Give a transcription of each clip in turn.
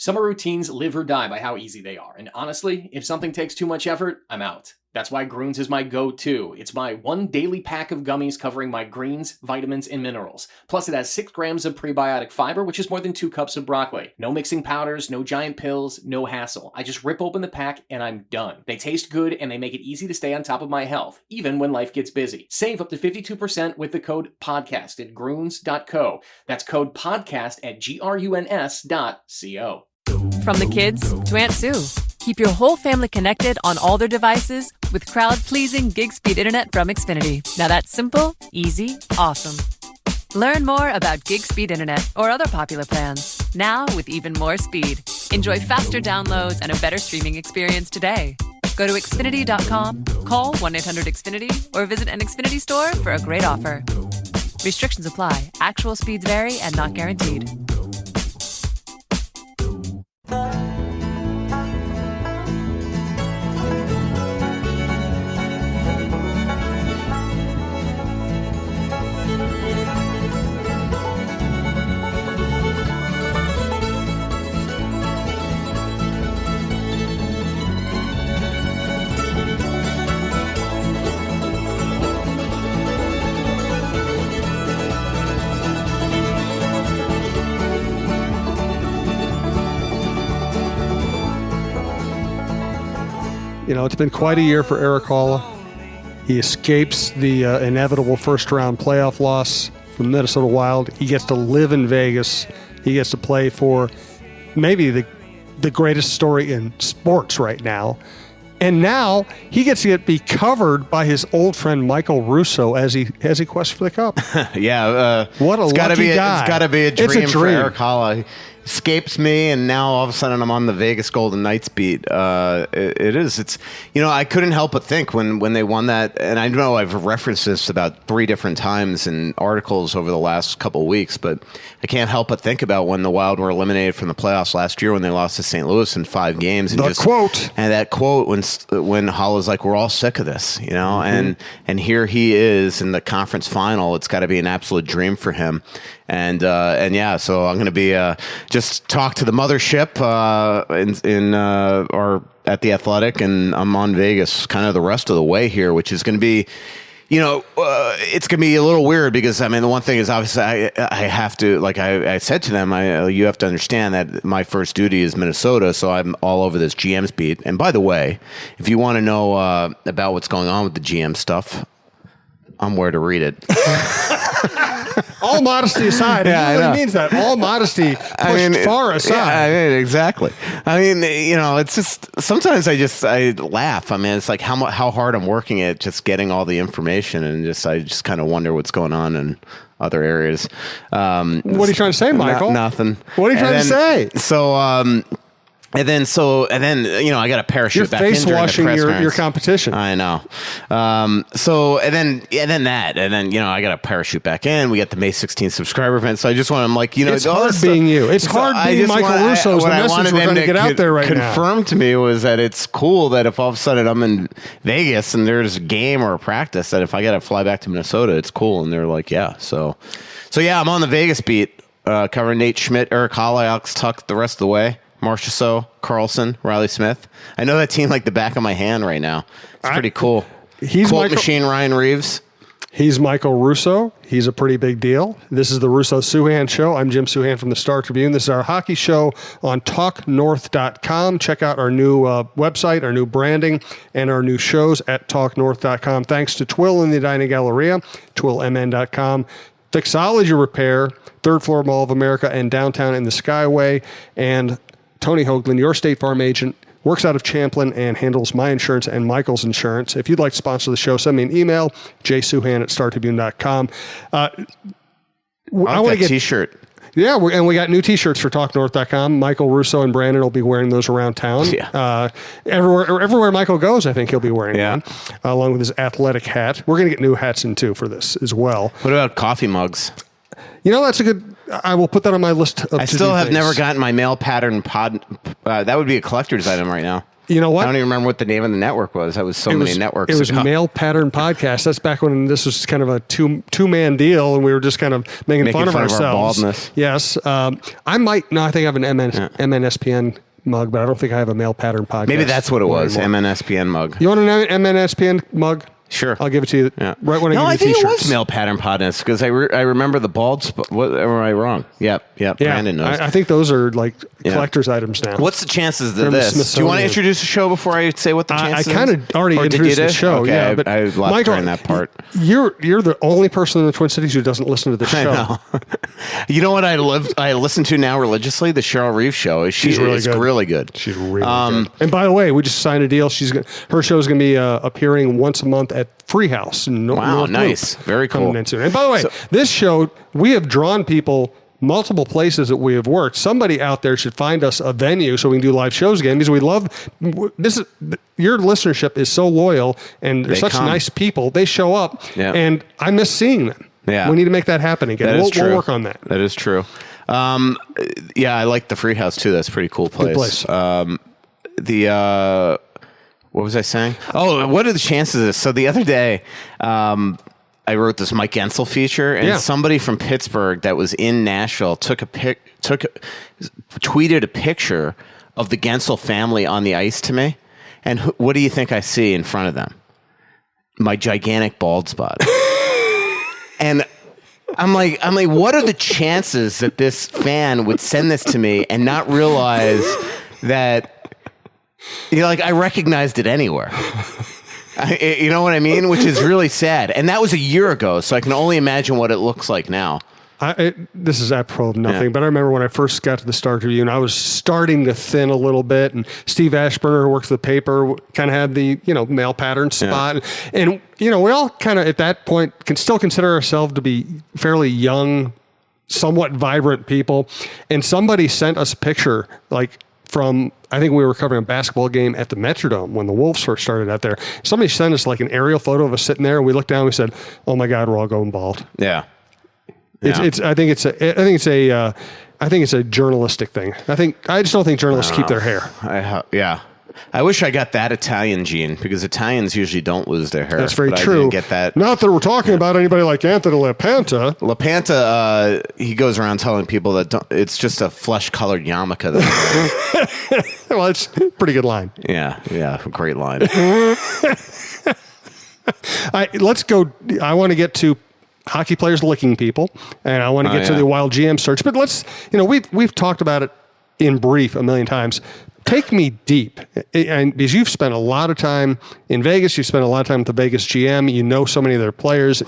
Summer routines live or die by how easy they are, and honestly, if something takes too much effort, I'm out. That's why Grüns is my go-to. It's my one daily pack of gummies covering my greens, vitamins, and minerals. Plus, it has 6 grams of prebiotic fiber, which is more than 2 cups of broccoli. No mixing powders, no giant pills, no hassle. I just rip open the pack and I'm done. They taste good and they make it easy to stay on top of my health, even when life gets busy. Save up to 52% with the code PODCAST at Grüns.co. That's code PODCAST at GRUNS.co. From the kids to Aunt Sue. Keep your whole family connected on all their devices with crowd-pleasing gig-speed internet from Xfinity. Now that's simple, easy, awesome. Learn more about gig-speed internet or other popular plans, now with even more speed. Enjoy faster downloads and a better streaming experience today. Go to Xfinity.com, call 1-800-XFINITY, or visit an Xfinity store for a great offer. Restrictions apply. Actual speeds vary and not guaranteed. You know, it's been quite a year for Erik Haula. He escapes the inevitable first-round playoff loss from Minnesota Wild. He gets to live in Vegas. He gets to play for maybe the greatest story in sports right now. And now he gets to be covered by his old friend Michael Russo as he quests for the cup. Yeah, what a lucky guy! It's got to be a dream, for dream. Erik Haula. Escapes me, and now all of a sudden I'm on the Vegas Golden Knights beat. It is. It's, you know, I couldn't help but think when they won that, and I know I've referenced this about 3 different times in articles over the last couple of weeks, but I can't help but think about when the Wild were eliminated from the playoffs last year when they lost to St. Louis in 5 games. And that quote when Haula's like, "We're all sick of this," you know, and here he is in the conference final. It's got to be an absolute dream for him. And yeah, so I'm going to be just talk to the mothership or at the Athletic, and I'm on Vegas kind of the rest of the way here, which is going to be, you know, it's going to be a little weird because, I mean, the one thing is obviously I have to, like I said to them, you have to understand that my first duty is Minnesota, so I'm all over this GM's beat. And by the way, if you want to know about what's going on with the GM stuff, I'm where to read it. All modesty aside, yeah, it really means that. All modesty pushed far aside. Yeah, I mean, exactly. I mean, you know, it's just, sometimes I laugh. I mean, it's like how hard I'm working at just getting all the information, and I just kind of wonder what's going on in other areas. What are you trying to say, Michael? Nothing. What are you trying to say? So, And then, you know, I got to parachute back in during the press face-washing your competition. I know. And then, you know, I got to parachute back in. We got the May 16th subscriber event. So I just want to, like, you know, it's hard being you. It's hard being Michael Russo. The message we're trying to get out there right now. Confirmed to me was that it's cool that if all of a sudden I'm in Vegas and there's a game or a practice, that if I got to fly back to Minnesota, it's cool. And they're like, yeah. So yeah, I'm on the Vegas beat, covering Nate Schmidt, Erik Haula, Alex Tuch the rest of the way. Marcia So, Carlson, Riley Smith. I know that team like the back of my hand right now. It's pretty cool. He's Quote machine Ryan Reeves. He's Michael Russo. He's a pretty big deal. This is the Russo-Souhan Show. I'm Jim Souhan from the Star Tribune. This is our hockey show on talknorth.com. Check out our new website, our new branding, and our new shows at talknorth.com. Thanks to Twill in the Dining Galleria, twillmn.com. Fixology Repair, Third Floor Mall of America, and downtown in the Skyway, and Tony Hoaglund, your State Farm agent, works out of Champlin and handles my insurance and Michael's insurance. If you'd like to sponsor the show, send me an email, jsouhan@startribune.com. I want to get a T-shirt. Yeah, and we got new T-shirts for TalkNorth.com. Michael Russo and Brandon will be wearing those around town. Yeah. Everywhere Michael goes, I think he'll be wearing one, along with his athletic hat. We're going to get new hats in, too, for this as well. What about coffee mugs? You know, that's a good... I will put that on my list of I still have never gotten my mail pattern pod. That would be a collector's item right now. You know what? I don't even remember what the name of the network was. That was many networks It was ago. Male Pattern Podcast. That's back when this was kind of a two-man deal, and we were just kind of making fun of ourselves. Our baldness. Yes. I might. No, I think I have an MNSPN mug, but I don't think I have a Male Pattern Podcast. Maybe that's what it was. anymore. MNSPN mug. You want an MNSPN mug? Sure. I'll give it to you right when I give you think t-shirts. it was Male Pattern Podcast because I remember the bald spot. What am I wrong? Yep. Yeah, Brandon knows. I think those are like collector's items now. What's the chances of From the this? Do you want to Smithsonian. introduce the show before I say what the chances? I kind of already Or did introduced you the do? show. Okay, Yeah, but I left Michael, during that part. You're the only person in the Twin Cities who doesn't listen to the show. I know. You know what I listen to now religiously? The Cheryl Reeves show. She's really good. Really good. She's really good. And by the way, we just signed a deal. Her show is going to be appearing once a month at Free House. Wow, nice. Very cool. Coming in soon. And by the way, this show, we have drawn people multiple places that we have worked. Somebody out there should find us a venue so we can do live shows again, because we love this. Your listenership is so loyal, and they're such nice people. They show up, and I miss seeing them. Yeah. We need to make that happen again. We'll work on that. That is true. Yeah, I like the Free House too. That's a pretty cool place. Good place. What was I saying? Oh, what are the chances of this? So the other day, I wrote this Mike Gensel feature, and somebody from Pittsburgh that was in Nashville tweeted a picture of the Gensel family on the ice to me. And what do you think I see in front of them? My gigantic bald spot. And I'm like, what are the chances that this fan would send this to me and not realize that, I recognized it anywhere. You know what I mean? Which is really sad. And that was a year ago, so I can only imagine what it looks like now. This is apropos of nothing, but I remember when I first got to the Star Tribune, I was starting to thin a little bit, and Steve Ashburner, who works the paper, kind of had the, male pattern spot. And, we all kind of, at that point, can still consider ourselves to be fairly young, somewhat vibrant people. And somebody sent us a picture, from, I think we were covering a basketball game at the Metrodome when the Wolves first started out there. Somebody sent us an aerial photo of us sitting there, and we looked down and we said, "Oh my God, we're all going bald." Yeah. I think it's a journalistic thing. I just don't think journalists keep their hair. I wish I got that Italian gene, because Italians usually don't lose their hair. That's very but true. I didn't get that. Not that we're talking about anybody like Anthony LaPanta. LaPanta, he goes around telling people that it's just a flesh-colored yarmulke. Well, it's a pretty good line. Yeah, great line. Let's go. I want to get to hockey players licking people, and I want to get to the wild GM search. But let's, we've talked about it in brief a million times. Take me deep, and because you've spent a lot of time in Vegas, you've spent a lot of time with the Vegas GM. You know so many of their players.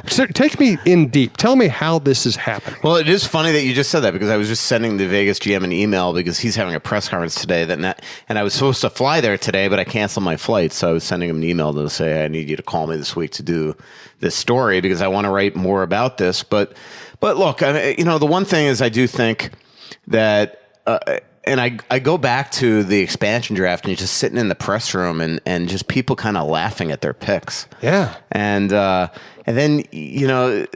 So take me in deep. Tell me how this is happening. Well, it is funny that you just said that, because I was just sending the Vegas GM an email because he's having a press conference today. And I was supposed to fly there today, but I canceled my flight. So I was sending him an email to say, I need you to call me this week to do this story, because I want to write more about this. But look, the one thing is, I do think that. And I go back to the expansion draft, and you're just sitting in the press room and just people kind of laughing at their picks. Yeah. And then, you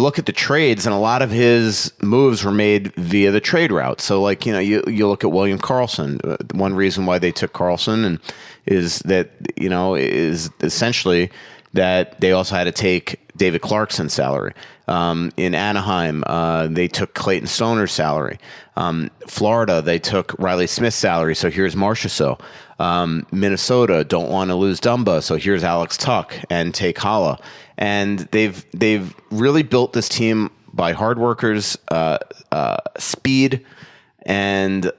look at the trades, and a lot of his moves were made via the trade route. So you look at William Karlsson. One reason why they took Karlsson is that, is essentially that they also had to take David Clarkson's salary. In Anaheim, they took Clayton Stoner's salary. Florida, they took Riley Smith's salary, so here's Marchessault. Minnesota don't want to lose Dumba, so here's Alex Tuch and take Haula. And they've really built this team by hard workers, speed, and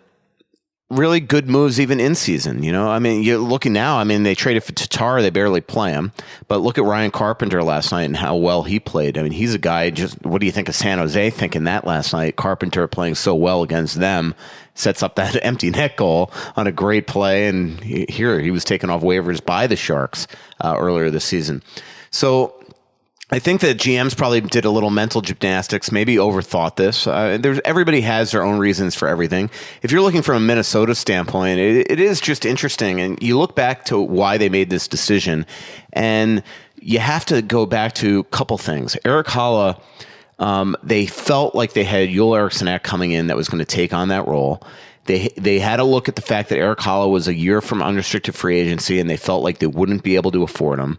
really good moves even in season. You're looking now, they traded for Tatar, they barely play him, but look at Ryan Carpenter last night and how well he played. He's a guy, what do you think of San Jose thinking that last night? Carpenter playing so well against them, sets up that empty net goal on a great play, and he was taken off waivers by the Sharks earlier this season. So I think that GMs probably did a little mental gymnastics, maybe overthought this. Everybody has their own reasons for everything. If you're looking from a Minnesota standpoint, it is just interesting. And you look back to why they made this decision, and you have to go back to a couple things. Erik Haula, they felt like they had Joel Eriksson coming in that was going to take on that role. They had a look at the fact that Eric Haula was a year from unrestricted free agency, and they felt like they wouldn't be able to afford him.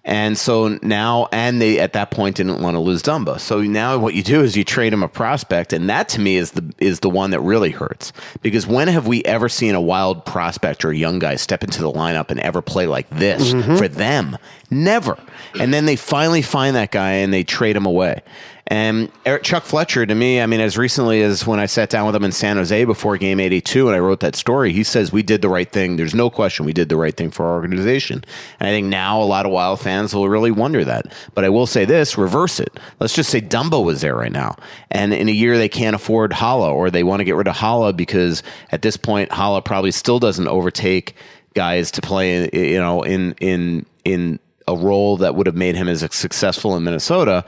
And so now, and they at that point didn't want to lose Dumba. So now what you do is you trade him a prospect, and that to me is the one that really hurts. Because when have we ever seen a Wild prospect or a young guy step into the lineup and ever play like this for them? Never. And then they finally find that guy and they trade him away. And Chuck Fletcher, to me, I mean, as recently as when I sat down with him in San Jose before Game 82 and I wrote that story, he says we did the right thing. There's no question we did the right thing for our organization. And I think now a lot of Wild fans will really wonder that. But I will say this, reverse it. Let's just say Dumbo was there right now. And in a year they can't afford Haula, or they want to get rid of Haula because at this point Haula probably still doesn't overtake guys to play, in a role that would have made him as successful in Minnesota.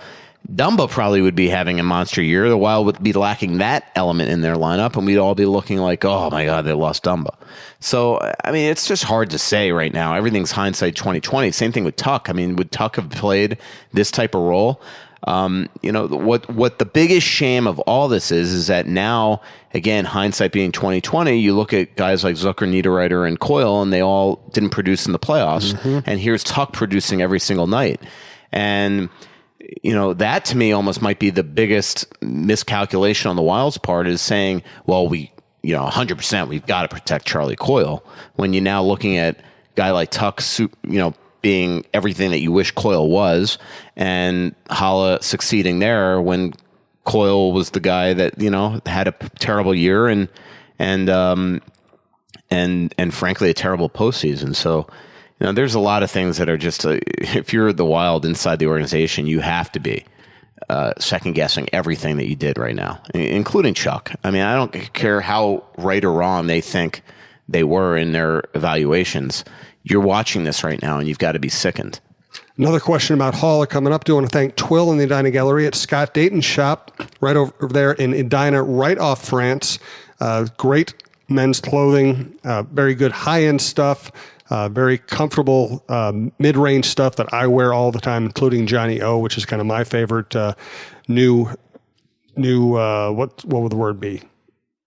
Dumba probably would be having a monster year. The Wild would be lacking that element in their lineup, and we'd all be looking like, oh my God, they lost Dumba. So, I mean, it's just hard to say right now. Everything's hindsight 2020. Same thing with Tuch. I mean, would Tuch have played this type of role? What the biggest shame of all this is that now, again, hindsight being 2020, you look at guys like Zucker, Niederreiter, and Coyle, and they all didn't produce in the playoffs. And here's Tuch producing every single night. And that to me almost might be the biggest miscalculation on the Wild's part, is saying, well, 100% we've got to protect Charlie Coyle, when you're now looking at a guy like Tuch, being everything that you wish Coyle was, and Haula succeeding there when Coyle was the guy that, had a terrible year and frankly a terrible postseason. So, there's a lot of things that are just, if you're the Wild inside the organization, you have to be second guessing everything that you did right now, including Chuck. I mean, I don't care how right or wrong they think they were in their evaluations. You're watching this right now and you've got to be sickened. Another question about Haula coming up. Do want to thank Twill in the Edina Gallery at Scott Dayton's shop right over there in Edina, right off France. Great men's clothing, very good high-end stuff. Very comfortable mid-range stuff that I wear all the time, including Johnny O, which is kind of my favorite new what would the word be?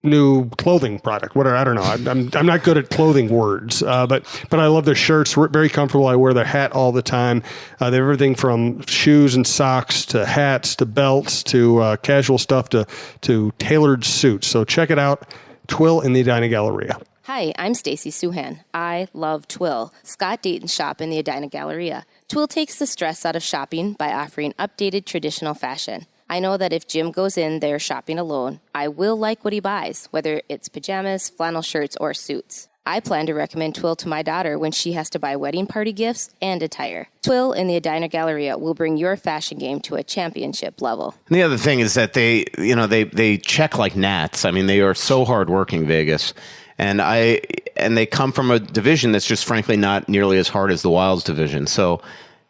New clothing product. Whatever, I don't know. I'm not good at clothing words, but I love their shirts. Very comfortable. I wear their hat all the time. They have everything from shoes and socks to hats to belts to casual stuff to tailored suits. So check it out. Twill in the Edina Galleria. Hi, I'm Stacy Souhan. I love Twill, Scott Dayton's shop in the Edina Galleria. Twill takes the stress out of shopping by offering updated traditional fashion. I know that if Jim goes in there shopping alone, I will like what he buys, whether it's pajamas, flannel shirts, or suits. I plan to recommend Twill to my daughter when she has to buy wedding party gifts and attire. Twill in the Edina Galleria will bring your fashion game to a championship level. And the other thing is that they check like gnats. I mean, they are so hardworking, Vegas. And they come from a division that's just frankly not nearly as hard as the Wild's division. So,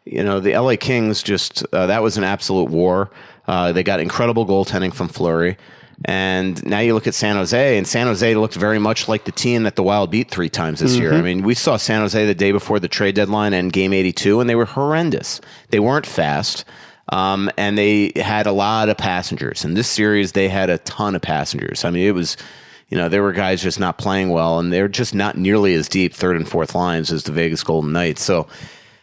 the LA Kings that was an absolute war. They got incredible goaltending from Fleury. And now you look at San Jose, and San Jose looked very much like the team that the Wild beat 3 times this year. I mean, we saw San Jose the day before the trade deadline and Game 82, and they were horrendous. They weren't fast, and they had a lot of passengers. In this series, they had a ton of passengers. I mean, it was... there were guys just not playing well, and they're just not nearly as deep third and fourth lines as the Vegas Golden Knights. So,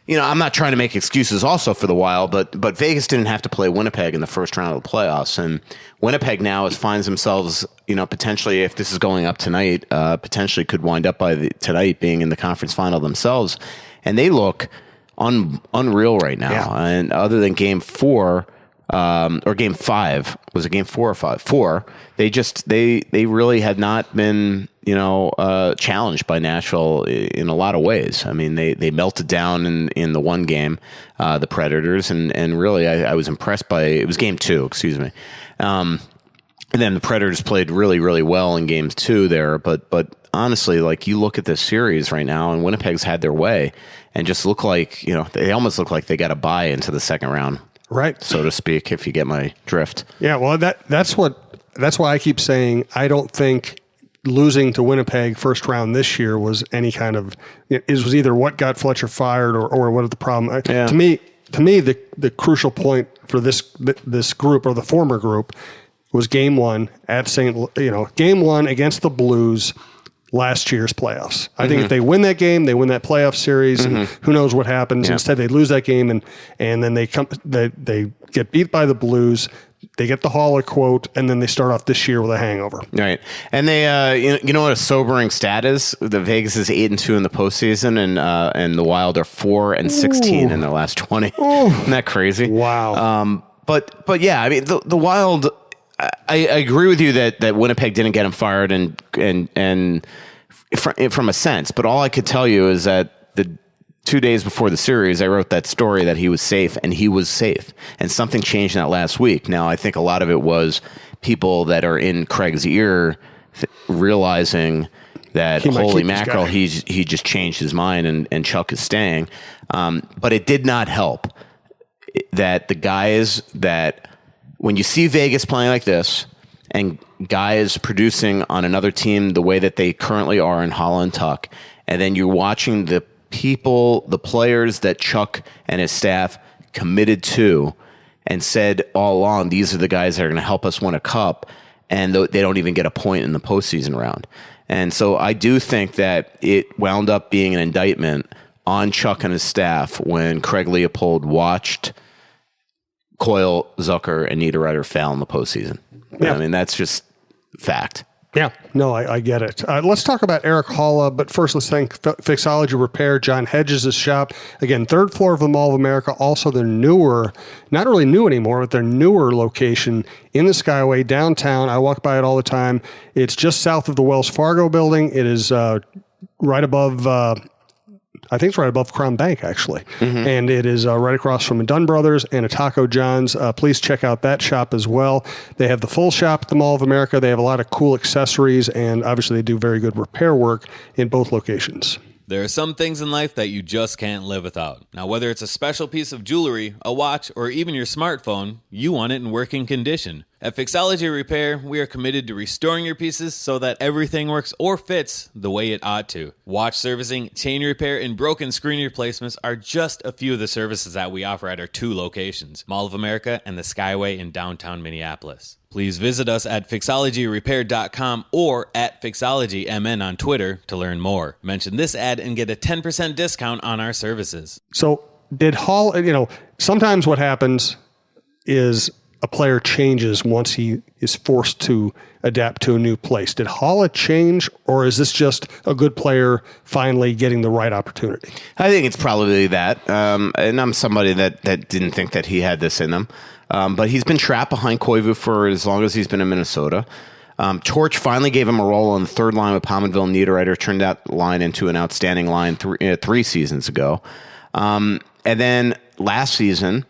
I'm not trying to make excuses also for the Wild, but Vegas didn't have to play Winnipeg in the first round of the playoffs, and Winnipeg now finds themselves, potentially, if this is going up tonight, potentially could wind up tonight being in the conference final themselves, and they look unreal right now. Yeah. And other than Game 4. Or Game 5, was it Game 4 or 5? 4. They really had not been, challenged by Nashville in a lot of ways. I mean, they melted down in the one game, the Predators, and really I was impressed by, it was Game 2, excuse me. And then the Predators played really, really well in Games 2 there, but honestly, like, you look at this series right now, and Winnipeg's had their way, and just look like, they almost look like they got a bye into the second round. Right, so to speak, if you get my drift. Yeah, well, that's why I keep saying I don't think losing to Winnipeg first round this year was any kind of, it was either what got Fletcher fired or what the problem. Yeah. To me, the crucial point for this group, or the former group, was game one at game one against the Blues last year's playoffs. I think if they win that game, they win that playoff series, and who knows what happens. Yeah. Instead, they lose that game, and then they get beat by the Blues. They get the Haula quote, and then they start off this year with a hangover. Right. And they, you know what a sobering stat is? The Vegas is 8-2 in the postseason, and the Wild are 4-16 in their last 20. Isn't that crazy? Wow. But yeah, I mean, the Wild, I agree with you that Winnipeg didn't get him fired and from a sense, but all I could tell you is that the 2 days before the series, I wrote that story that he was safe, and he was safe. And something changed in that last week. Now, I think a lot of it was people that are in Craig's ear realizing that, holy mackerel, he just changed his mind and Chuck is staying. But it did not help that the guys that, when you see Vegas playing like this and guys producing on another team the way that they currently are in Haula and Tuch, and then you're watching the players that Chuck and his staff committed to and said all along, these are the guys that are going to help us win a cup, and they don't even get a point in the postseason round. And so I do think that it wound up being an indictment on Chuck and his staff when Craig Leopold watched Coyle, Zucker, and Niederreiter fail in the postseason. Yeah. I mean, that's just fact. Yeah, no, I get it. Let's talk about Eric Haula, but first let's thank Fixology Repair, John Hedges' shop. Again, third floor of the Mall of America, also their newer, not really new anymore, but their newer location in the Skyway downtown. I walk by it all the time. It's just south of the Wells Fargo building. It is right above... I think it's right above Crown Bank, actually. And it is right across from a Dunn Brothers and a Taco John's. Please check out that shop as well. They have the full shop at the Mall of America. They have a lot of cool accessories, and obviously they do very good repair work in both locations. There are some things in life that you just can't live without. Now, whether it's a special piece of jewelry, a watch, or even your smartphone, you want it in working condition. At Fixology Repair, we are committed to restoring your pieces so that everything works or fits the way it ought to. Watch servicing, chain repair, and broken screen replacements are just a few of the services that we offer at our two locations, Mall of America and the Skyway in downtown Minneapolis. Please visit us at fixologyrepair.com or at fixologymn on Twitter to learn more. Mention this ad and get a 10% discount on our services. So did Hall, sometimes what happens is a player changes once he is forced to adapt to a new place. Did Haula change, or is this just a good player finally getting the right opportunity? I think it's probably that. And I'm somebody that didn't think that he had this in him. But he's been trapped behind Koivu for as long as he's been in Minnesota. Torch finally gave him a role on the third line with Pominville and Niederreiter, turned that line into an outstanding line 3 seasons ago. And then last season,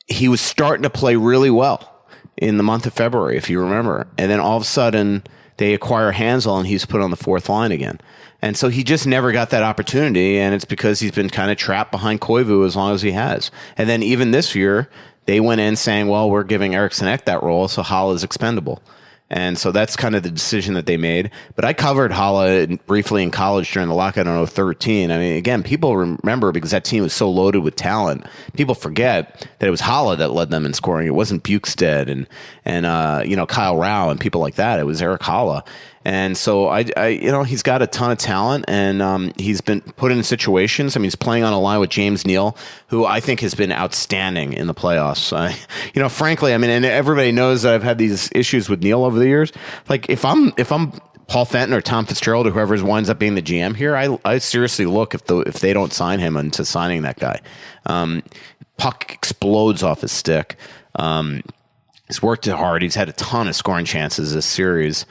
he was starting to play really well in the month of February, if you remember. And then all of a sudden, they acquire Hansel, and he's put on the fourth line again. And so he just never got that opportunity, and it's because he's been kind of trapped behind Koivu as long as he has. And then even this year, they went in saying, well, we're giving Eriksson Ek that role, so Haula is expendable. And so that's kind of the decision that they made. But I covered Haula briefly in college during the lockout in 2013. I mean, again, people remember because that team was so loaded with talent. People forget that it was Haula that led them in scoring. It wasn't Bukestad and Kyle Rao and people like that. It was Eric Haula. And so he's got a ton of talent, and he's been put in situations. I mean, he's playing on a line with James Neal, who I think has been outstanding in the playoffs. Frankly, I mean, and everybody knows that I've had these issues with Neal over the years. Like if I'm Paul Fenton or Tom Fitzgerald or whoever winds up being the GM here, I seriously look if they don't sign him into signing that guy. Puck explodes off his stick. He's worked hard. He's had a ton of scoring chances this series.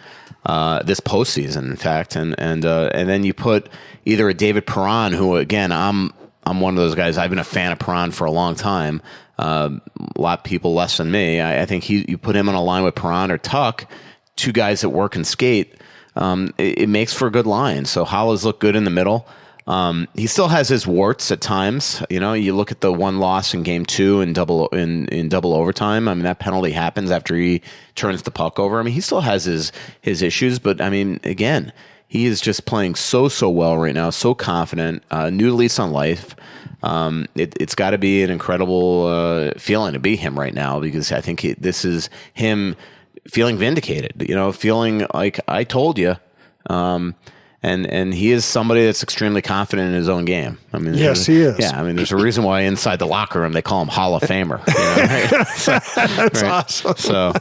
This postseason, in fact, and then you put either a David Perron, who again I'm one of those guys. I've been a fan of Perron for a long time. A lot of people less than me. I think you put him on a line with Perron or Tuch, two guys that work and skate. It makes for a good line. So Haula's look good in the middle. He still has his warts at times. You look at the one loss in game 2 in double overtime. I mean, that penalty happens after he turns the puck over. I mean, he still has his issues, but I mean, again, He is just playing so well right now, so confident, new lease on life. It's got to be an incredible feeling to be him right now, because I think this is him feeling vindicated, feeling like I told you. And he is somebody that's extremely confident in his own game. I mean, yes, he is. Yeah, I mean, there's a reason why inside the locker room they call him Hall of Famer. Right? That's awesome. So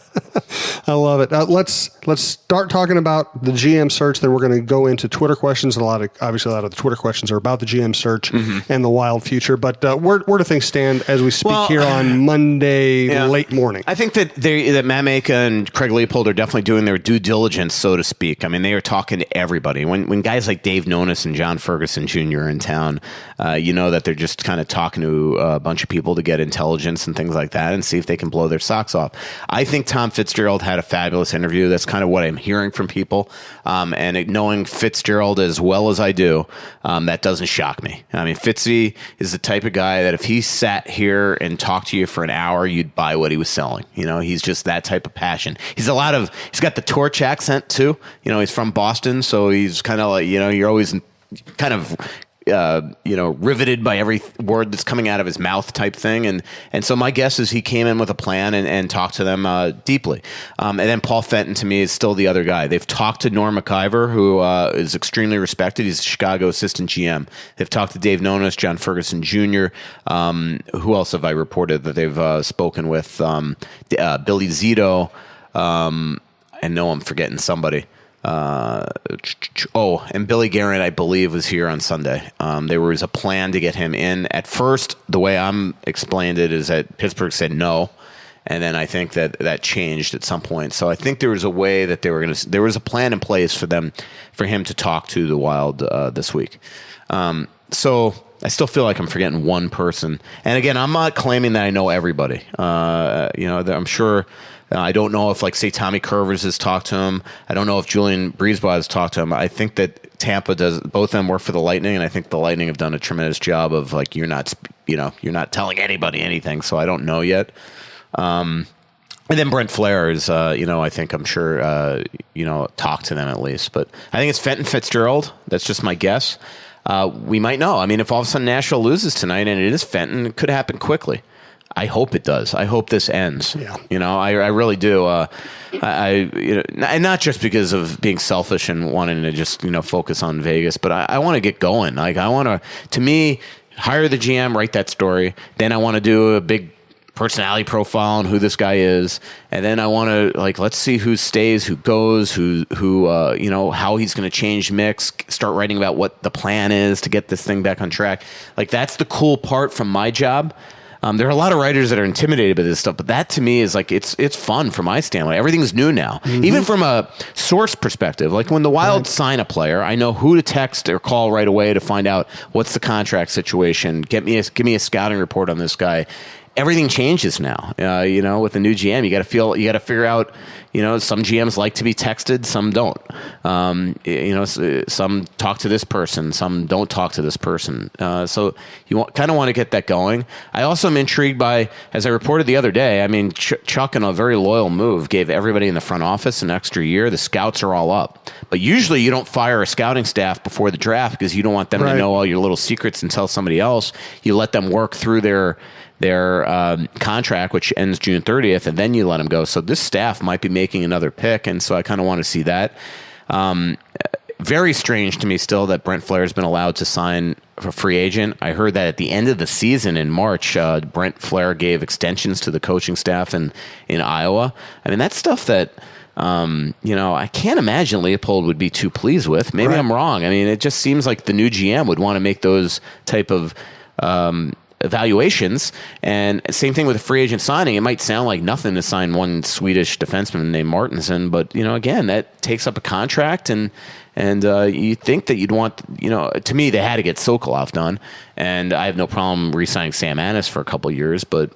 I love it. Let's start talking about the GM search. Then we're going to go into Twitter questions. Obviously, a lot of the Twitter questions are about the GM search and the Wild future. But where do things stand as we speak here on Monday late morning? I think that Matt Maka and Craig Leopold are definitely doing their due diligence, so to speak. I mean, they are talking to everybody. When guys like Dave Nonis and John Ferguson Jr. are in town, that they're just kind of talking to a bunch of people to get intelligence and things like that and see if they can blow their socks off. I think Tom Fitzgerald had a fabulous interview. That's kind of what I'm hearing from people. And knowing Fitzgerald as well as I do, that doesn't shock me. I mean, Fitzy is the type of guy that if he sat here and talked to you for an hour, you'd buy what he was selling. He's just that type of passion. He's got the Torch accent too. He's from Boston, so he's kind of like, you're always kind of riveted by every word that's coming out of his mouth type thing. And so my guess is he came in with a plan and talked to them deeply. And then Paul Fenton, to me, is still the other guy. They've talked to Norm McIver, who is extremely respected. He's a Chicago assistant GM. They've talked to Dave Nonis, John Ferguson Jr. Who else have I reported that they've spoken with? Billy Zito. I know I'm forgetting somebody. And Billy Guerin, I believe, was here on Sunday. There was a plan to get him in. At first, the way I'm explained it is that Pittsburgh said no, and then I think that changed at some point. So I think there was a way that there was a plan in place for him to talk to the Wild this week. So I still feel like I'm forgetting one person. And again, I'm not claiming that I know everybody. I'm sure. I don't know if, say, Tommy Curvers has talked to him. I don't know if Julian Breezeball has talked to him. I think that Tampa does. Both of them work for the Lightning, and I think the Lightning have done a tremendous job of you're not telling anybody anything. So I don't know yet. And then Brent Flair is, I think I'm sure, talk to them at least. But I think it's Fenton Fitzgerald. That's just my guess. We might know. I mean, if all of a sudden Nashville loses tonight and it is Fenton, it could happen quickly. I hope it does. I hope this ends. Yeah. I really do. And not just because of being selfish and wanting to just, focus on Vegas, but I want to get going. I want to me, hire the GM, write that story. Then I want to do a big personality profile on who this guy is. And then I want to, let's see who stays, who goes, who how he's going to change mix, start writing about what the plan is to get this thing back on track. That's the cool part from my job. There are a lot of writers that are intimidated by this stuff, but that to me is it's fun from my standpoint. Everything's new now, even from a source perspective. When the Wild sign a player, I know who to text or call right away to find out what's the contract situation. Give me a scouting report on this guy. Everything changes now. With the new GM, you got to figure out. Some GMs like to be texted, some don't. Some talk to this person, some don't talk to this person. So you kind of want to get that going. I also am intrigued by, as I reported the other day, I mean, Chuck, in a very loyal move, gave everybody in the front office an extra year. The scouts are all up. But usually you don't fire a scouting staff before the draft because you don't want them to know all your little secrets and tell somebody else. You let them work through their contract, which ends June 30th, and then you let them go. So this staff might be making another pick, and so I kind of want to see that. Very strange to me still that Brent Flair has been allowed to sign a free agent. I heard that at the end of the season in March, Brent Flair gave extensions to the coaching staff in Iowa. I mean, that's stuff that I can't imagine Leopold would be too pleased with. Maybe I'm wrong. I mean, it just seems like the new GM would want to make those type of evaluations. And same thing with a free agent signing. It might sound like nothing to sign one Swedish defenseman named Martinson, but again, that takes up a contract, and you think that you'd want, to me, they had to get Sokolov done, and I have no problem re-signing Sam Anis for a couple of years, but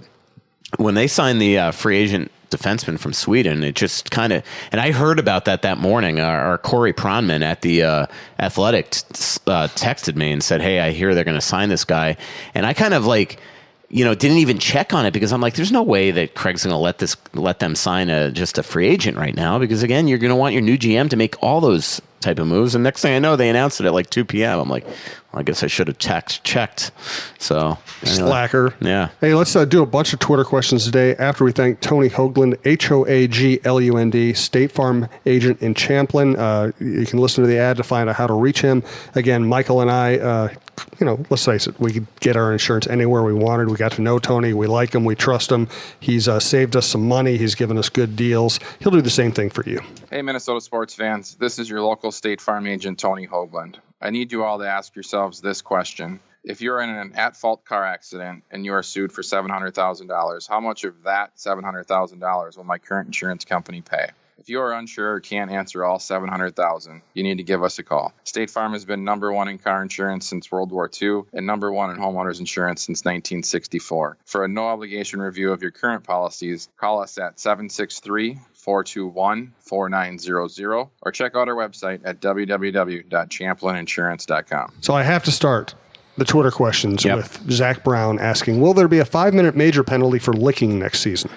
when they signed the free agent defenseman from Sweden, it just kind of, and I heard about that morning. Our Corey Pronman at the Athletic texted me and said, "Hey, I hear they're going to sign this guy," and I kind of didn't even check on it because I'm like, there's no way that Craig's going to let them sign just a free agent right now, because again, you're going to want your new GM to make all those type of moves. And next thing I know, they announced it at like 2 p.m. I'm like, well, I guess I should have checked. So anyway. Slacker. Yeah. Hey, let's do a bunch of Twitter questions today after we thank Tony Hoaglund, Hoaglund, State Farm agent in Champlin. You can listen to the ad to find out how to reach him. Again, Michael and I, let's face it, we could get our insurance anywhere we wanted. We got to know Tony. We like him. We trust him. He's saved us some money. He's given us good deals. He'll do the same thing for you. Hey, Minnesota sports fans. This is your local State Farm agent, Tony Hoaglund. I need you all to ask yourselves this question. If you're in an at-fault car accident and you are sued for $700,000, how much of that $700,000 will my current insurance company pay? If you are unsure or can't answer all $700,000, you need to give us a call. State Farm has been number one in car insurance since World War II and number one in homeowners insurance since 1964. For a no-obligation review of your current policies, call us at 763-421-4900 or check out our website at www.champlininsurance.com. So I have to start the Twitter questions with Zach Brown asking, will there be a 5-minute major penalty for licking next season?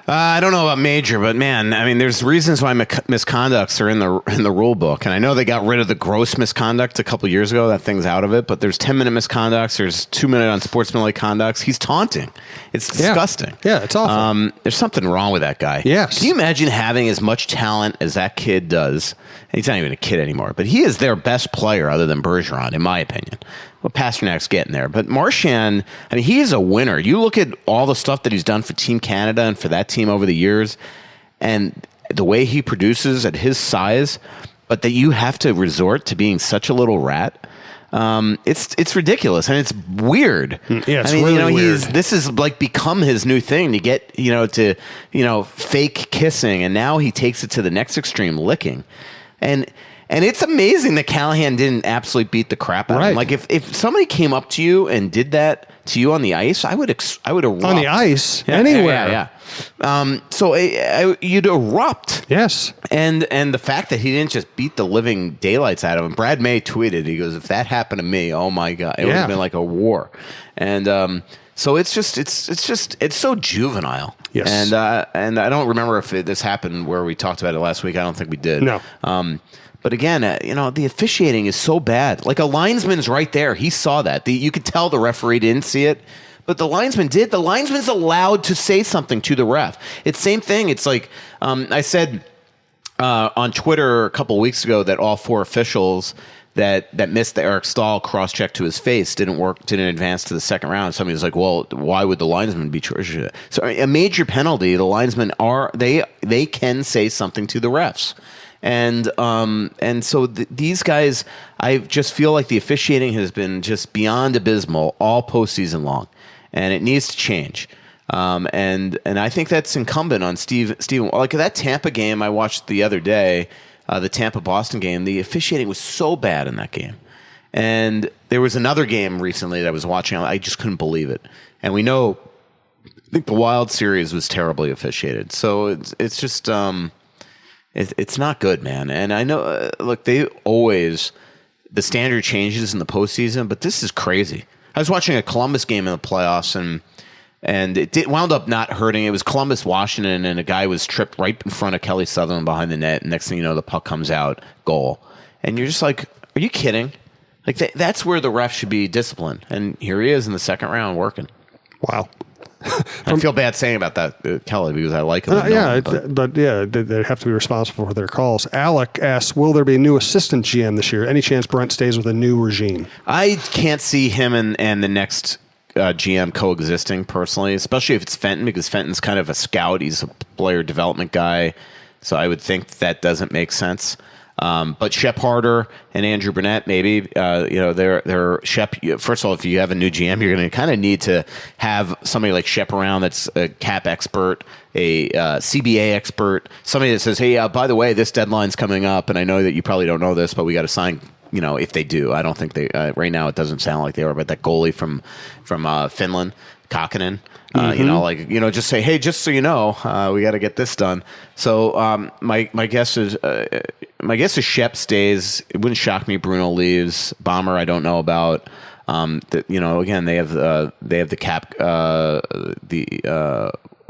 I don't know about major, but man, I mean, there's reasons why misconducts are in the rule book, and I know they got rid of the gross misconduct a couple years ago. That thing's out of it, but there's 10-minute misconducts. There's 2-minute unsportsmanlike conducts. He's taunting. It's disgusting. Yeah, it's awful. There's something wrong with that guy. Yes. Can you imagine having as much talent as that kid does? And he's not even a kid anymore, but he is their best player other than Bergeron, in my opinion. Well, Pasternak's getting there. But Marchand, I mean, he is a winner. You look at all the stuff that he's done for Team Canada and for that team over the years, and the way he produces at his size, but that you have to resort to being such a little rat. It's ridiculous, and it's weird. Yeah, it's really weird. This is like become his new thing to get, to fake kissing, and now he takes it to the next extreme, licking. And it's amazing that Callahan didn't absolutely beat the crap out of him. Like if somebody came up to you and did that to you on the ice, I would erupt. On the ice, anywhere. Yeah. So you'd erupt. Yes. And the fact that he didn't just beat the living daylights out of him. Brad May tweeted, he goes, if that happened to me, oh my God, it would have been like a war. And so it's so juvenile. Yes. And I don't remember if this happened where we talked about it last week. I don't think we did. No. But again, the officiating is so bad. Like a linesman's right there. He saw that. You could tell the referee didn't see it, but the linesman did. The linesman's allowed to say something to the ref. It's the same thing. It's like I said on Twitter a couple of weeks ago that all 4 officials that missed the Eric Stahl cross-check to his face didn't advance to the second round. Somebody was like, well, why would the linesman be charged? So a major penalty, the linesmen they can say something to the refs. And so these guys, I just feel like the officiating has been just beyond abysmal all postseason long, and it needs to change. And I think that's incumbent on Steven. Like that Tampa game I watched the other day, the Tampa-Boston game, the officiating was so bad in that game. And there was another game recently that I was watching. I just couldn't believe it. And we know, I think the Wild Series was terribly officiated. So it's just... It's not good, man. And I know, look, the standard changes in the postseason, but this is crazy. I was watching a Columbus game in the playoffs, and it wound up not hurting. It was Columbus-Washington, and a guy was tripped right in front of Kelly Sutherland behind the net. And next thing you know, the puck comes out, goal. And you're just like, are you kidding? Like that's where the ref should be disciplined. And here he is in the second round working. Wow. I feel bad saying about that, Kelly, because I like him. But they have to be responsible for their calls. Alec asks, will there be a new assistant GM this year? Any chance Brent stays with a new regime? I can't see him and the next GM coexisting personally, especially if it's Fenton, because Fenton's kind of a scout. He's a player development guy. So I would think that doesn't make sense. But Shep Harder and Andrew Burnett, maybe, they're Shep. First of all, if you have a new GM, you're going to kind of need to have somebody like Shep around that's a cap expert, a CBA expert, somebody that says, hey, by the way, this deadline's coming up, and I know that you probably don't know this, but we got to sign. If they do, I don't think they. Right now, it doesn't sound like they are. But that goalie from Finland, Kakkonen. Just say, hey, just so you know, we got to get this done. So my guess is Shep stays. It wouldn't shock me. Bruno leaves. Bomber, I don't know about. Again, they have the cap, a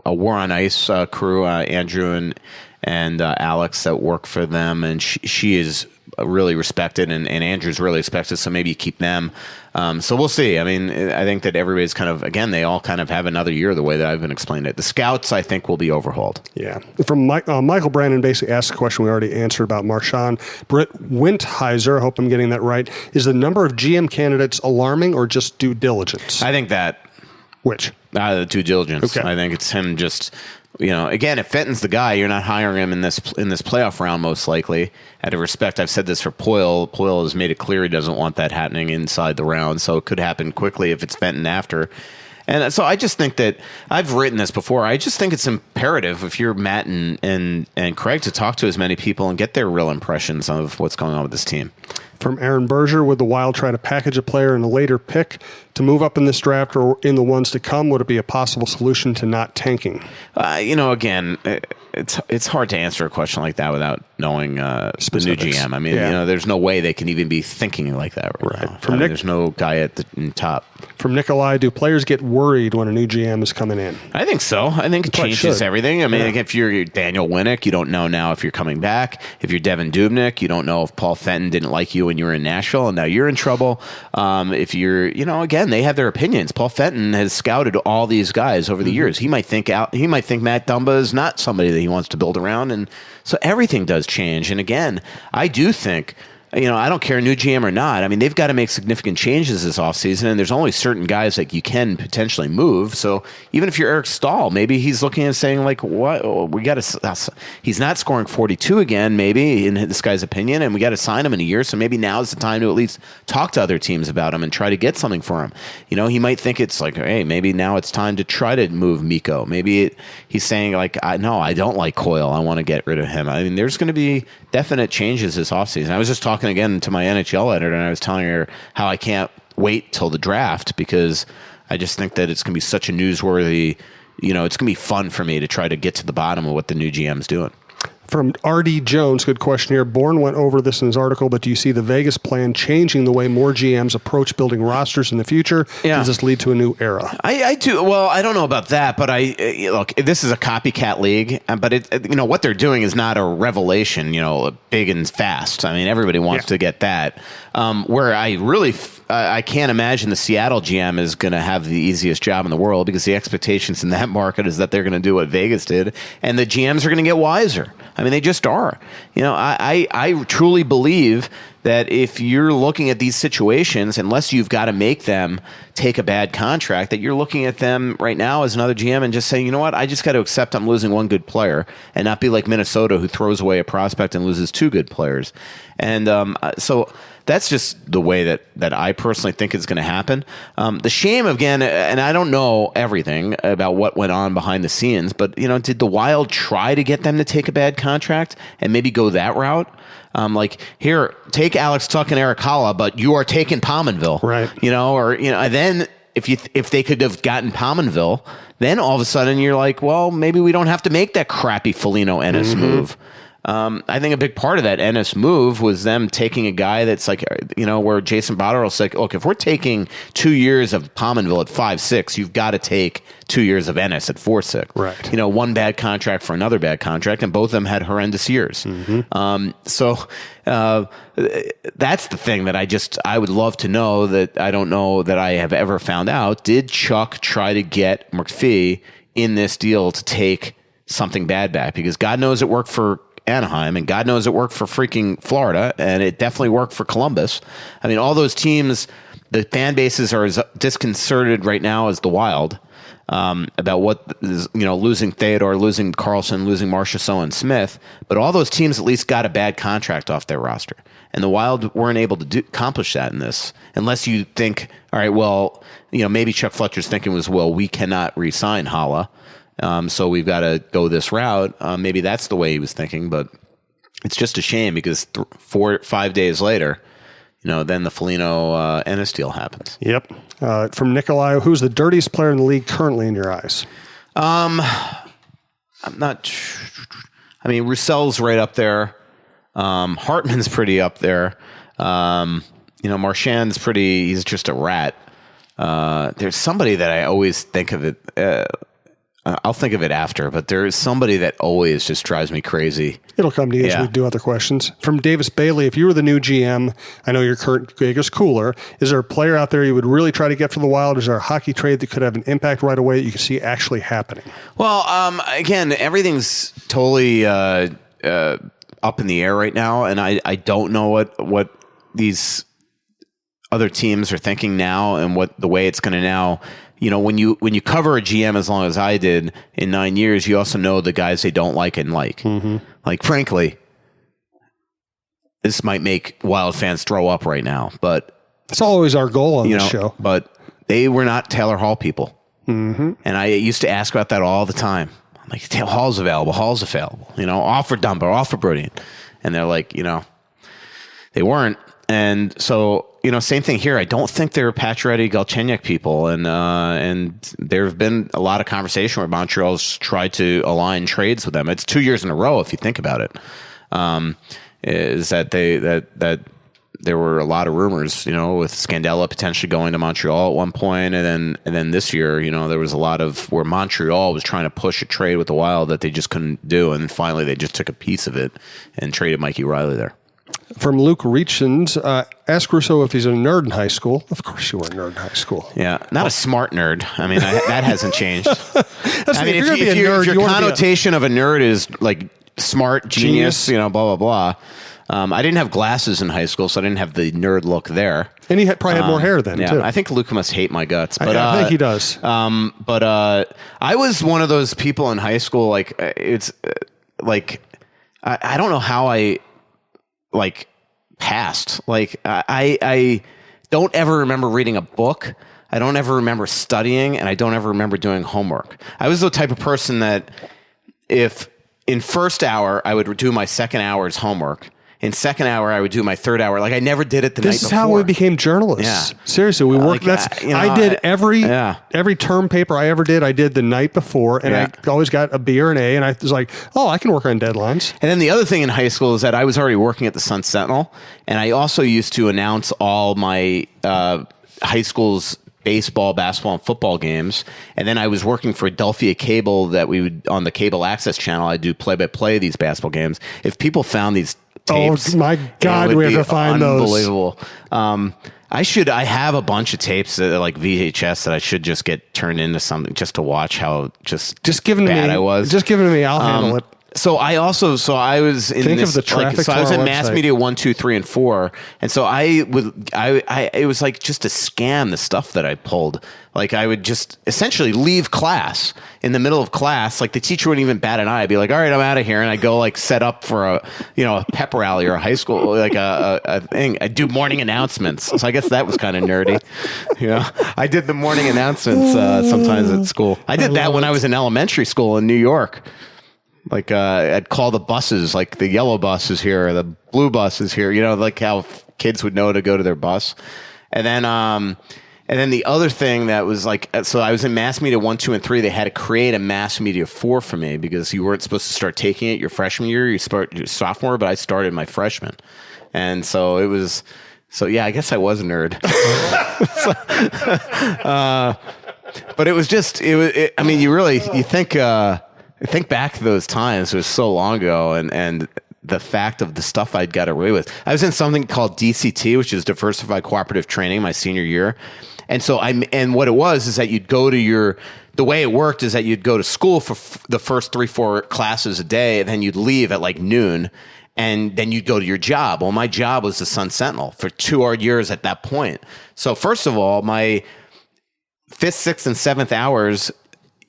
War on Ice crew, Andrew and Alex that work for them, and she is really respected, and Andrew's really respected, so maybe you keep them. So we'll see. I mean, I think that everybody's kind of, again, they all kind of have another year the way that I've been explaining it. The scouts, I think, will be overhauled. Yeah. From Michael Brandon basically asked a question we already answered about Marchand. Britt Wintheiser, I hope I'm getting that right. Is the number of GM candidates alarming or just due diligence? I think that. Which? The due diligence. Okay. I think it's him just, again, if Fenton's the guy, you're not hiring him in this playoff round, most likely. Out of respect, I've said this for Poyle. Poyle has made it clear he doesn't want that happening inside the round, so it could happen quickly if it's Fenton after. And so I just think that, I've written this before, I just think it's imperative if you're Matt and Craig to talk to as many people and get their real impressions of what's going on with this team. From Aaron Berger, would the Wild try to package a player in a later pick to move up in this draft or in the ones to come? Would it be a possible solution to not tanking? Again, it's hard to answer a question like that without knowing the new GM. I mean, there's no way they can even be thinking like that right now. There's no guy at the top. From Nikolai, do players get worried when a new GM is coming in? I think so. I think it changes everything. I mean, if you're Daniel Winnick, you don't know now if you're coming back. If you're Devin Dubnyk, you don't know if Paul Fenton didn't like you when you were in Nashville and now you're in trouble. If you're, again, they have their opinions. Paul Fenton has scouted all these guys over the years. He might think Matt Dumba is not somebody that he wants to build around, and so everything does change. And again, I do think, I don't care new GM or not. I mean, they've got to make significant changes this offseason, and there's only certain guys that you can potentially move. So even if you're Eric Stahl, maybe he's looking and saying, like, what? We got to. He's not scoring 42 again, maybe, in this guy's opinion, and we got to sign him in a year. So maybe now is the time to at least talk to other teams about him and try to get something for him. He might think it's like, hey, maybe now it's time to try to move Mikko. Maybe he's saying, like, no, I don't like Coyle. I want to get rid of him. I mean, there's going to be definite changes this offseason. I was just talking again to my NHL editor, and I was telling her how I can't wait till the draft because I just think that it's going to be such a newsworthy, it's going to be fun for me to try to get to the bottom of what the new GM's doing. From R.D. Jones, good question here. Bourne went over this in his article, but do you see the Vegas plan changing the way more GMs approach building rosters in the future? Yeah. Does this lead to a new era? I do. Well, I don't know about that, but look, this is a copycat league, but what they're doing is not a revelation, big and fast. I mean, everybody wants to get that. Where I can't imagine the Seattle GM is going to have the easiest job in the world because the expectations in that market is that they're going to do what Vegas did, and the GMs are going to get wiser. I mean, they just are. I truly believe that if you're looking at these situations, unless you've got to make them take a bad contract, that you're looking at them right now as another GM and just saying, you know what, I just got to accept I'm losing one good player and not be like Minnesota who throws away a prospect and loses two good players. And so that's just the way that I personally think it's going to happen. The shame, again, and I don't know everything about what went on behind the scenes, but, did the Wild try to get them to take a bad contract and maybe go that route? Like, here, take Alex Tuch and Eric Haula, but you are taking Pominville. Right. And then if they could have gotten Pominville, then all of a sudden you're like, well, maybe we don't have to make that crappy Foligno-Ennis move. I think a big part of that Ennis move was them taking a guy that's like, where Jason Botterill's like, look, if we're taking 2 years of Pominville at 5'6", you've got to take 2 years of Ennis at 4'6". Right. One bad contract for another bad contract, and both of them had horrendous years. So that's the thing that I would love to know that I don't know that I have ever found out. Did Chuck try to get McPhee in this deal to take something bad back? Because God knows it worked for Anaheim, and God knows it worked for freaking Florida, and it definitely worked for Columbus. I mean, all those teams, the fan bases are as disconcerted right now as the Wild about what is, losing Theodore, losing Carlson, losing Marchessault and Smith, but all those teams at least got a bad contract off their roster, and the Wild weren't able to accomplish that in this, unless you think, all right, well, maybe Chuck Fletcher's thinking was, well, we cannot re-sign Haula. So we've got to go this route. Maybe that's the way he was thinking, but it's just a shame because 4 or 5 days later, then the Foligno Ennis deal happens. Yep. From Nikolai, who's the dirtiest player in the league currently in your eyes? I'm not. I mean, Roussel's right up there. Hartman's pretty up there. Marchand's pretty. He's just a rat. There's somebody that I always think of it. I'll think of it after, but there is somebody that always just drives me crazy. It'll come to you as we do other questions. From Davis Bailey, if you were the new GM, I know your current gig is cooler. Is there a player out there you would really try to get for the Wild? Is there a hockey trade that could have an impact right away that you can see actually happening? Well, again, everything's totally up in the air right now, and I don't know what these other teams are thinking now and what the way it's going to now. When you cover a GM as long as I did in 9 years, you also know the guys they don't like and like. Mm-hmm. Like, frankly, this might make Wild fans throw up right now, but it's always our goal on this show. But they were not Taylor Hall people, and I used to ask about that all the time. I'm like, Taylor Hall's available. Offer Dumbo, offer Brilliant, and they're like, they weren't. And so, same thing here. I don't think they're Pacioretty, Galchenyuk people. And there have been a lot of conversation where Montreal's tried to align trades with them. It's 2 years in a row, if you think about it. Is that that there were a lot of rumors, with Scandella potentially going to Montreal at one point. And then this year, there was a lot of where Montreal was trying to push a trade with the Wild that they just couldn't do. And finally, they just took a piece of it and traded Mikey Riley there. From Luke Reachins, ask Russo if he's a nerd in high school. Of course you were a nerd in high school. Yeah, not a smart nerd. I mean, that hasn't changed. If your connotation of a nerd is like smart, genius, blah, blah, blah. I didn't have glasses in high school, so I didn't have the nerd look there. And he probably had more hair then, too. I think Luke must hate my guts. But I think he does. But I was one of those people in high school, I don't know how I passed. I don't ever remember reading a book. I don't ever remember studying, and I don't ever remember doing homework. I was the type of person that if in first hour I would do my second hour's homework, in second hour I would do my third hour. I never did it the night before. This is how we became journalists. Yeah. Seriously, we worked. I did every term paper I ever did. I did the night before, and I always got a B or an A. And I was like, oh, I can work on deadlines. And then the other thing in high school is that I was already working at the Sun Sentinel, and I also used to announce all my high school's baseball, basketball, and football games. And then I was working for Adelphia Cable that we would, on the cable access channel, I'd do play-by-play these basketball games. If people found these tapes, oh my God, we have to find those. Unbelievable. I have a bunch of tapes that are like VHS that I should just get turned into something just to watch how just give them bad to me. I was. Just give them to me. I'll handle it. So I was in Think this, of the traffic I was to in our mass website. media 1, 2, 3, and 4, and so it was like just a scam, the stuff that I pulled. Like I would just essentially leave class in the middle of class, like the teacher wouldn't even bat an eye. I'd be like, all right, I'm out of here, and I go like set up for a pep rally or a high school like a thing. I do morning announcements, so I guess that was kind of nerdy. I did the morning announcements sometimes at school. I did that when I was in elementary school in New York. Like I'd call the buses, like the yellow bus is here, or the blue bus is here. Like how kids would know to go to their bus. And then the other thing that was like, so I was in mass media 1, 2, and 3. They had to create a mass media 4 for me because you weren't supposed to start taking it your freshman year. You start your sophomore, but I started my freshman, and so it was. So yeah, I guess I was a nerd. But it was just I mean, you think back to those times. It was so long ago, and the fact of the stuff I'd got away with. I was in something called DCT, which is Diversified Cooperative Training, my senior year. And so and what it was is that you'd go to the way it worked is that you'd go to school for the first 3-4 classes a day, and then you'd leave at like noon, and then you'd go to your job. Well, my job was the Sun Sentinel for 2 hard years at that point. So first of all, my 5th, 6th, and 7th hours,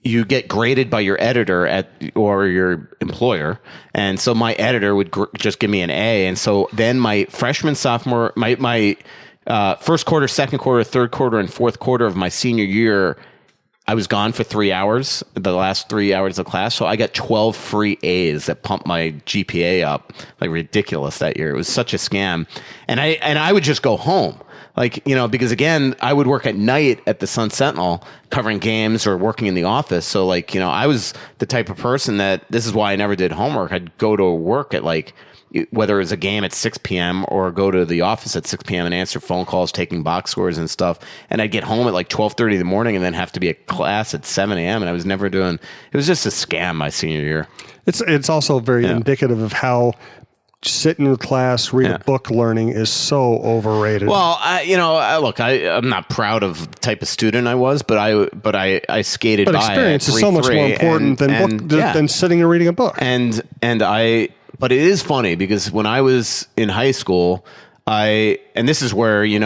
you get graded by your editor or your employer. And so my editor would just give me an A. And so then my freshman, sophomore, my first quarter, second quarter, third quarter, and fourth quarter of my senior year, I was gone for 3 hours, the last 3 hours of class. So I got 12 free A's that pumped my GPA up like ridiculous that year. It was such a scam. And I would just go home. Because again, I would work at night at the Sun Sentinel covering games or working in the office. So I was the type of person that this is why I never did homework. I'd go to work at whether it's a game at 6 p.m. or go to the office at 6 p.m. and answer phone calls, taking box scores and stuff. And I'd get home at like 12:30 in the morning and then have to be at class at 7 a.m. And I was never doing. It was just a scam my senior year. It's also very indicative of how sitting in class, read a book learning is so overrated. Well, I'm not proud of the type of student I was, but I skated by. But experience is so much more important than sitting and reading a book. But it is funny because when I was in high school, and this is where, you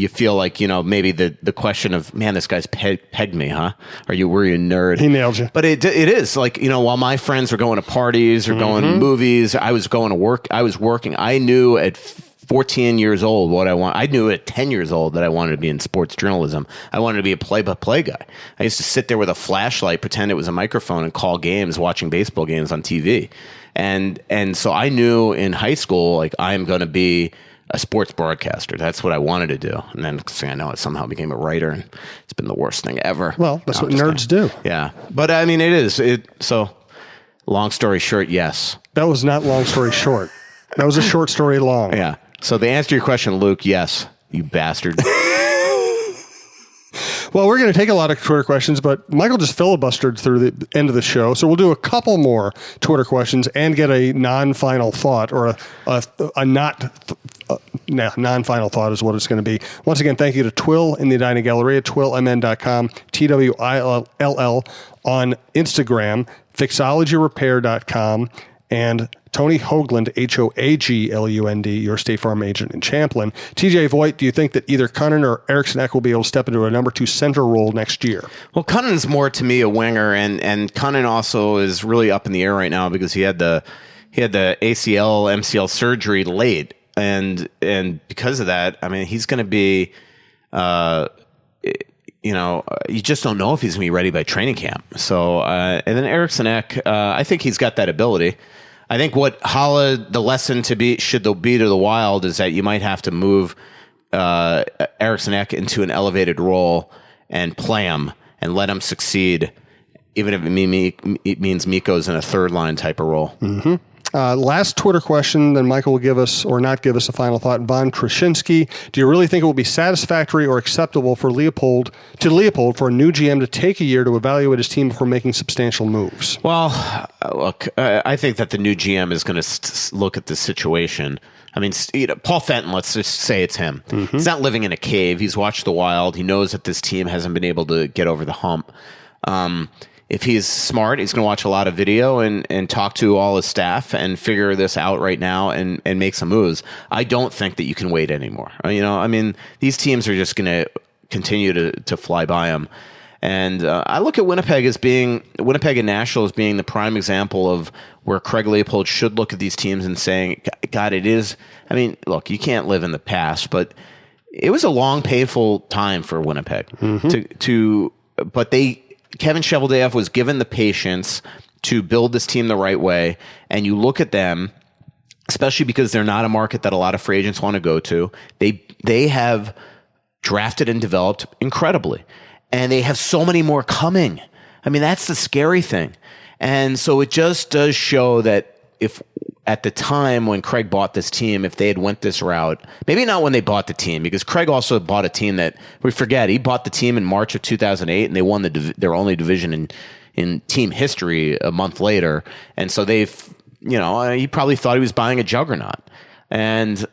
feel like, maybe the question of, man, this guy's pegged me, huh? Were you a nerd? He nailed you. But it is like, while my friends were going to parties or going to movies, I was going to work. I was working. I knew at 14 years old what I want. I knew at 10 years old that I wanted to be in sports journalism. I wanted to be a play-by-play guy. I used to sit there with a flashlight, pretend it was a microphone, and call games, watching baseball games on TV. And so I knew in high school, like, I'm going to be a sports broadcaster. That's what I wanted to do. And then I know I somehow became a writer, and it's been the worst thing ever. Well, that's what nerds do. Yeah. But I mean, it is. So long story short, yes. That was not long story short. That was a short story long. Yeah. So the answer to your question, Luke, yes, you bastard. Well, we're going to take a lot of Twitter questions, but Michael just filibustered through the end of the show. So we'll do a couple more Twitter questions and get a non-final thought, or non-final thought is what it's going to be. Once again, thank you to Twill in the Edina Galleria, twillmn.com, TWILL on Instagram, fixologyrepair.com, and Tony Hoaglund, Hoaglund, your State Farm agent in Champlin. TJ Voigt, do you think that either Cunnin or Eriksson Ek will be able to step into a number 2 center role next year? Well, Cunnin's more to me a winger, and Cunnin also is really up in the air right now because he had the ACL, MCL surgery late, and because of that, I mean, he's going to be, you just don't know if he's going to be ready by training camp. So, and then Eriksson Ek, I think he's got that ability. I think what Haula, the lesson should be to the Wild is that you might have to move Eriksson Ek into an elevated role and play him and let him succeed, even if it means Mikko's in a third line type of role. Mm-hmm. Last Twitter question, then Michael will give us or not give us a final thought. Von Trushinsky, do you really think it will be satisfactory or acceptable for Leopold for a new GM to take a year to evaluate his team before making substantial moves? Well, look, I think that the new GM is going to look at the situation. I mean, Paul Fenton, let's just say it's him. Mm-hmm. He's not living in a cave. He's watched the Wild. He knows that this team hasn't been able to get over the hump. If he's smart, he's going to watch a lot of video and talk to all his staff and figure this out right now and make some moves. I don't think that you can wait anymore. I mean, these teams are just going to continue to fly by them. And I look at Winnipeg and Nashville as being the prime example of where Craig Leopold should look at these teams and saying, God, it is. I mean, look, you can't live in the past, but it was a long, painful time for Winnipeg. Mm-hmm. But Kevin Cheveldayoff was given the patience to build this team the right way. And you look at them, especially because they're not a market that a lot of free agents want to go to. They have drafted and developed incredibly. And they have so many more coming. I mean, that's the scary thing. And so it just does show that if at the time when Craig bought this team, if they had went this route, maybe not when they bought the team, because Craig also bought a team that, we forget, he bought the team in March of 2008, and they won their only division in team history a month later. And so he probably thought he was buying a juggernaut. And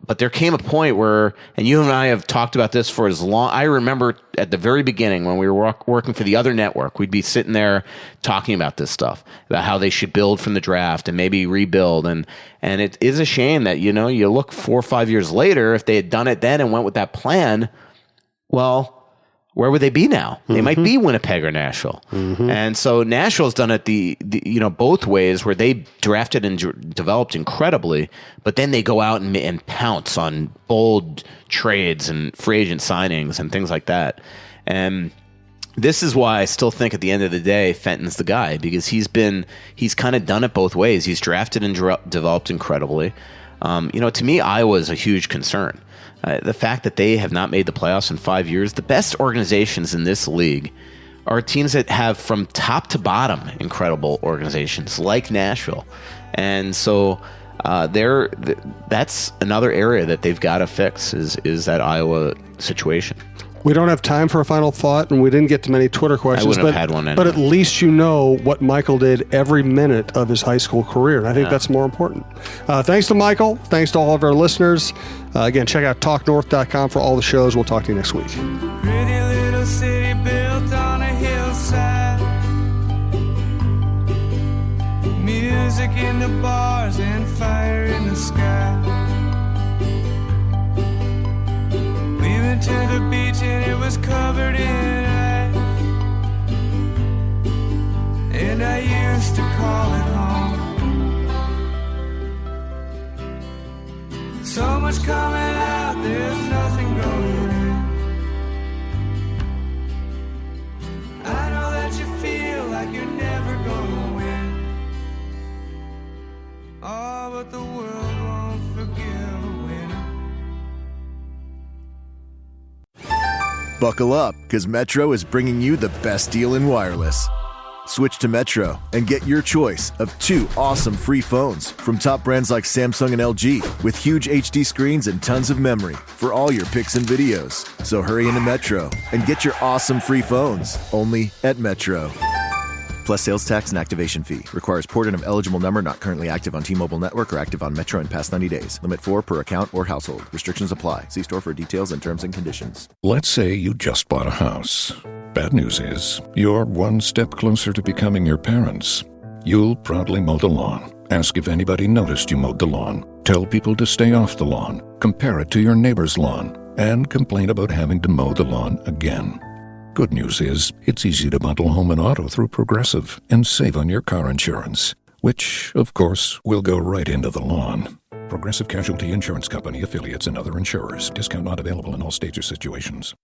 but there came a point where, and you and I have talked about this for as long. I remember at the very beginning when we were working for the other network, we'd be sitting there talking about this stuff, about how they should build from the draft and maybe rebuild. And it is a shame that, you look 4 or 5 years later, if they had done it then and went with that plan, well, where would they be now? They might be Winnipeg or Nashville. Mm-hmm. And so Nashville's done it the both ways, where they drafted and developed incredibly, but then they go out and pounce on bold trades and free agent signings and things like that. And this is why I still think at the end of the day, Fenton's the guy, because he's kind of done it both ways. He's drafted and developed incredibly. To me, Iowa's a huge concern. The fact that they have not made the playoffs in 5 years, the best organizations in this league are teams that have from top to bottom incredible organizations like Nashville. And so that's another area that they've got to fix is that Iowa situation. We don't have time for a final thought, and we didn't get to many Twitter questions. I wouldn't have had one anyway. But at least you know what Michael did every minute of his high school career, and I think that's more important. Thanks to Michael. Thanks to all of our listeners. Again, check out talknorth.com for all the shows. We'll talk to you next week. Pretty little city built on a hillside. Music in the bars and fire in the sky. We went to the beach and it was covered in ice. And I used to call it home. So much coming out, there's nothing going in. I know that you feel like you're never gonna win. Oh, but the world won't forgive a winner. Buckle up, because Metro is bringing you the best deal in wireless. Switch to Metro and get your choice of 2 awesome free phones from top brands like Samsung and LG with huge HD screens and tons of memory for all your pics and videos. So hurry into Metro and get your awesome free phones only at Metro. Plus sales tax and activation fee. Requires port in of eligible number not currently active on T-Mobile network or active on Metro in past 90 days. Limit 4 per account or household. Restrictions apply. See store for details and terms and conditions. Let's say you just bought a house. Bad news is, you're one step closer to becoming your parents. You'll proudly mow the lawn. Ask if anybody noticed you mowed the lawn. Tell people to stay off the lawn. Compare it to your neighbor's lawn. And complain about having to mow the lawn again. Good news is, it's easy to bundle home and auto through Progressive and save on your car insurance, which, of course, will go right into the lawn. Progressive Casualty Insurance Company, affiliates, and other insurers. Discount not available in all states or situations.